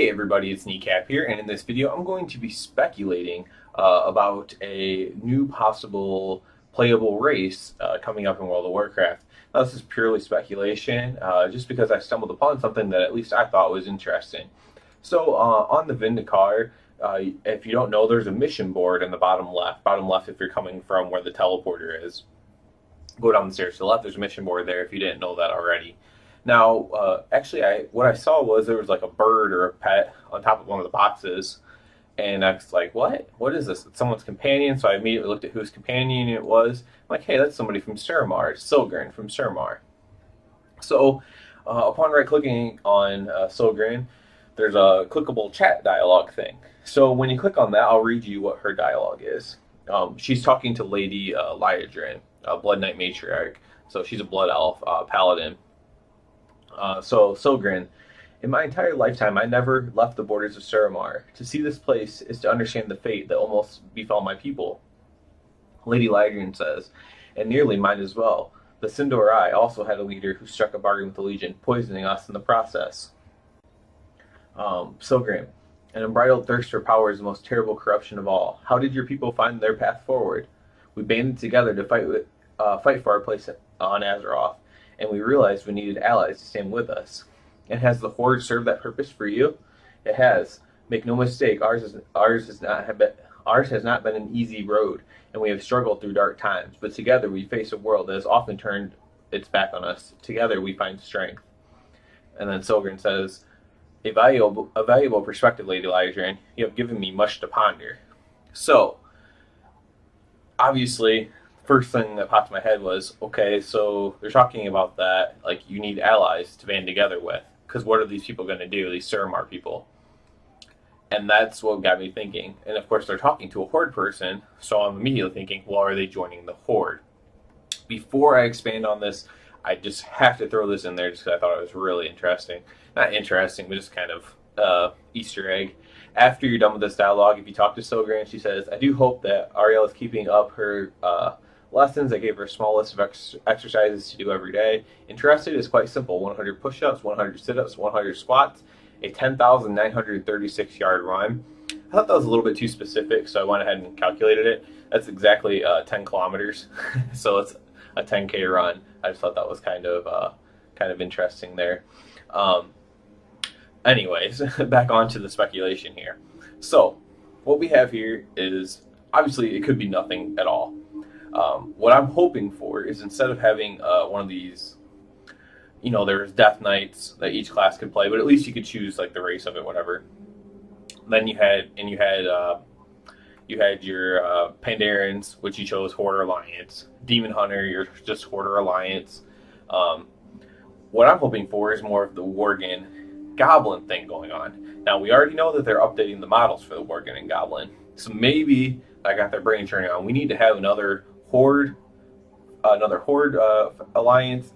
Hey everybody, it's Kneecap here, and in this video I'm going to be speculating about a new possible playable race coming up in World of Warcraft. Now this is purely speculation, just because I stumbled upon something that at least I thought was interesting. So on the Vindicar, if you don't know, there's a mission board in the bottom left. Bottom left if you're coming from where the teleporter is. Go down the stairs to the left, there's a mission board there if you didn't know that already. Now, actually, what I saw was there was like a bird or a pet on top of one of the boxes, and I was like, "What? What is this? It's someone's companion." So I immediately looked at whose companion it was. I'm like, "Hey, that's somebody from Suramar. It's Silgrin from Suramar." So, upon right-clicking on Silgrin, there's a clickable chat dialogue thing. So when you click on that, I'll read you what her dialogue is. She's talking to Lady Liadrin, Blood Knight Matriarch. So she's a Blood Elf, Paladin. So Silgrin, in my entire lifetime, I never left the borders of Suramar. To see this place is to understand the fate that almost befell my people. Lady Liadrin says, and nearly mine as well. The Sindor Eye also had a leader who struck a bargain with the Legion, poisoning us in the process. Silgrin, an unbridled thirst for power is the most terrible corruption of all. How did your people find their path forward? We banded together to fight for our place on Azeroth, and we realized we needed allies to stand with us. And has the Horde served that purpose for you? It has. Make no mistake, ours has not been an easy road, and we have struggled through dark times. But together we face a world that has often turned its back on us. Together we find strength. And then Silgrin says, a valuable perspective, Lady Liadrin. You have given me much to ponder. So, obviously, first thing that popped in my head was, okay, so they're talking about that, like you need allies to band together with, because what are these people going to do, these Suramar people? And that's what got me thinking. And of course they're talking to a Horde person, so I'm immediately thinking, well, are they joining the Horde? Before I expand on this, I just have to throw this in there just because I thought it was really interesting. Not interesting, but just kind of Easter egg. After you're done with this dialogue, if you talk to Silgrin, she says, I do hope that Ariel is keeping up her lessons. I gave her a small list of exercises to do every day. Interested is quite simple. 100 push-ups, 100 sit-ups, 100 squats, a 10,936-yard run. I thought that was a little bit too specific, so I went ahead and calculated it. That's exactly 10 kilometers. So it's a 10K run. I just thought that was kind of interesting there. Anyways, back onto the speculation here. So what we have here is, obviously it could be nothing at all. What I'm hoping for is, instead of having one of these, there's Death Knights that each class could play, but at least you could choose like the race of it, whatever. Then you had your Pandarans, which you chose Horde or Alliance. Demon Hunter, you're just Horde or Alliance. What I'm hoping for is more of the Worgen Goblin thing going on. Now we already know that they're updating the models for the Worgen and Goblin, so maybe I got their brain turning on. We need to have another Horde Alliance,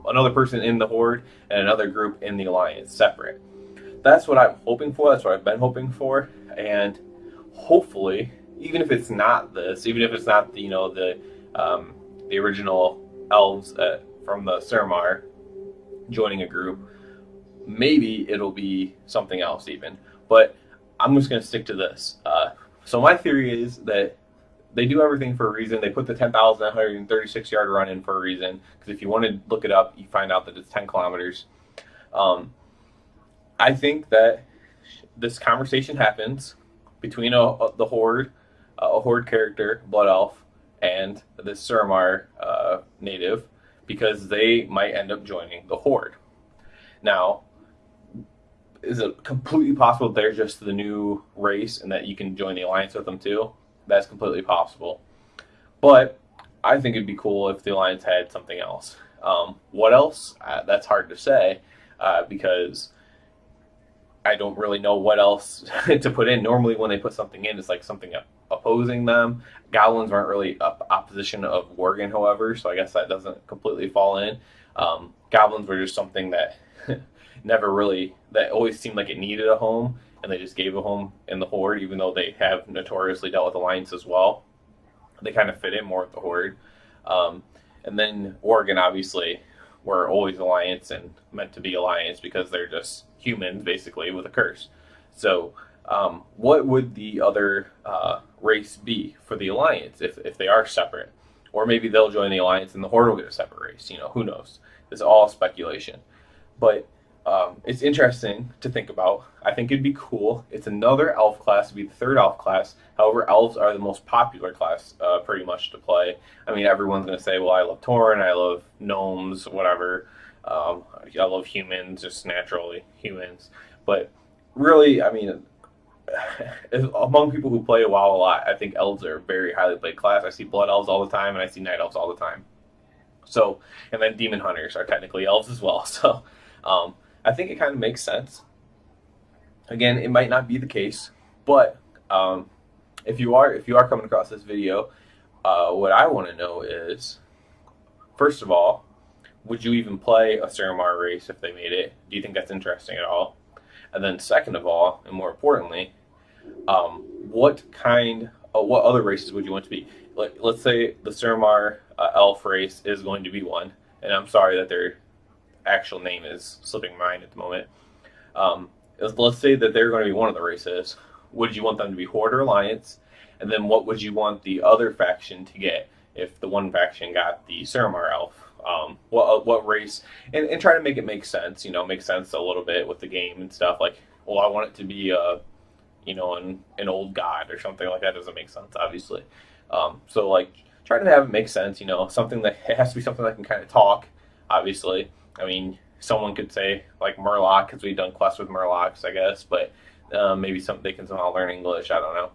another person in the Horde, and another group in the Alliance separate. That's what I'm hoping for. That's what I've been hoping for, and hopefully, even if it's not this, even if it's not the original elves from the Suramar joining a group, maybe it'll be something else even. But I'm just going to stick to this. So my theory is that they do everything for a reason. They put the 10,936-yard run in for a reason, because if you want to look it up, you find out that it's 10 kilometers. I think that this conversation happens between the Horde, a Horde character, Blood Elf, and this Suramar native, because they might end up joining the Horde. Now, is it completely possible that they're just the new race and that you can join the Alliance with them too? That's completely possible. But I think it'd be cool if the Alliance had something else. What else? That's hard to say because I don't really know what else to put in. Normally when they put something in, it's like something opposing them. Goblins aren't really opposition of Worgen, however, so I guess that doesn't completely fall in. Goblins were just something that that always seemed like it needed a home, and they just gave a home in the Horde, even though they have notoriously dealt with Alliance as well. They kind of fit in more with the Horde. And then Worgen, obviously, were always Alliance and meant to be Alliance because they're just humans basically with a curse. So what would the other race be for the alliance if they are separate? Or maybe they'll join the alliance and the horde will get a separate race. You know, who knows? It's all speculation. But it's interesting to think about. I think it'd be cool. It's another elf class. It'd be the third elf class. However, elves are the most popular class, pretty much to play. I mean, everyone's gonna say, "Well, I love Tauren. I love gnomes, whatever. I love humans, just naturally humans." But really, I mean, among people who play WoW a lot, I think elves are a very highly played class. I see blood elves all the time, and I see night elves all the time. So, and then demon hunters are technically elves as well. So, I think it kind of makes sense. Again, it might not be the case, but if you are coming across this video, what I want to know is, first of all, would you even play a suramar race if they made it? Do you think that's interesting at all? And then second of all, and more importantly, what other races would you want to be? Like, let's say the suramar elf race is going to be one, and I'm sorry that their actual name is slipping my mind at the moment. Let's say that they're going to be one of the races. Would you want them to be horde or alliance? And then what would you want the other faction to get if the one faction got the suramar elf? What race? And try to make it make sense. You know, make sense a little bit with the game and stuff. Like, well, I want it to be an old god or something like that. Doesn't make sense, obviously. So like, try to have it make sense. You know, something that it has to be something that can kind of talk. Obviously, I mean, someone could say like Murloc because we've done quests with Murlocs, I guess, but maybe they can somehow learn English. I don't know.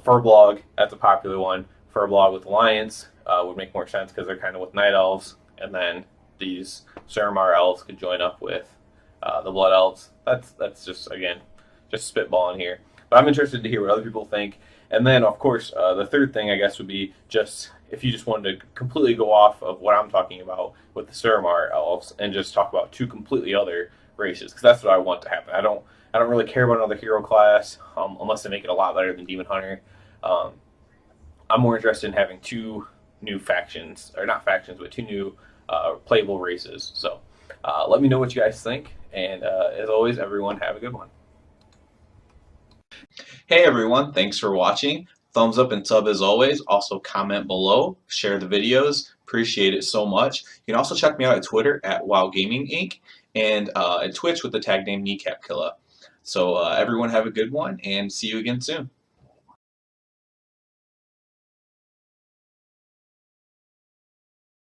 Furblog, that's a popular one. Furblog with Alliance would make more sense because they're kind of with Night Elves, and then these Suramar Elves could join up with the Blood Elves. That's just, again, just spitballing here. But I'm interested to hear what other people think. And then, of course, the third thing, I guess, would be just if you just wanted to completely go off of what I'm talking about with the Suramar Elves and just talk about two completely other races, because that's what I want to happen. I don't really care about another hero class unless they make it a lot better than Demon Hunter. I'm more interested in having two new factions, or not factions, but two new playable races. So let me know what you guys think, and as always, everyone have a good one. Hey everyone, thanks for watching. Thumbs up and sub as always. Also comment below, share the videos. Appreciate it so much. You can also check me out at Twitter at WoW Gaming Inc. and at Twitch with the tag name Kneecap Killer. So everyone have a good one and see you again soon.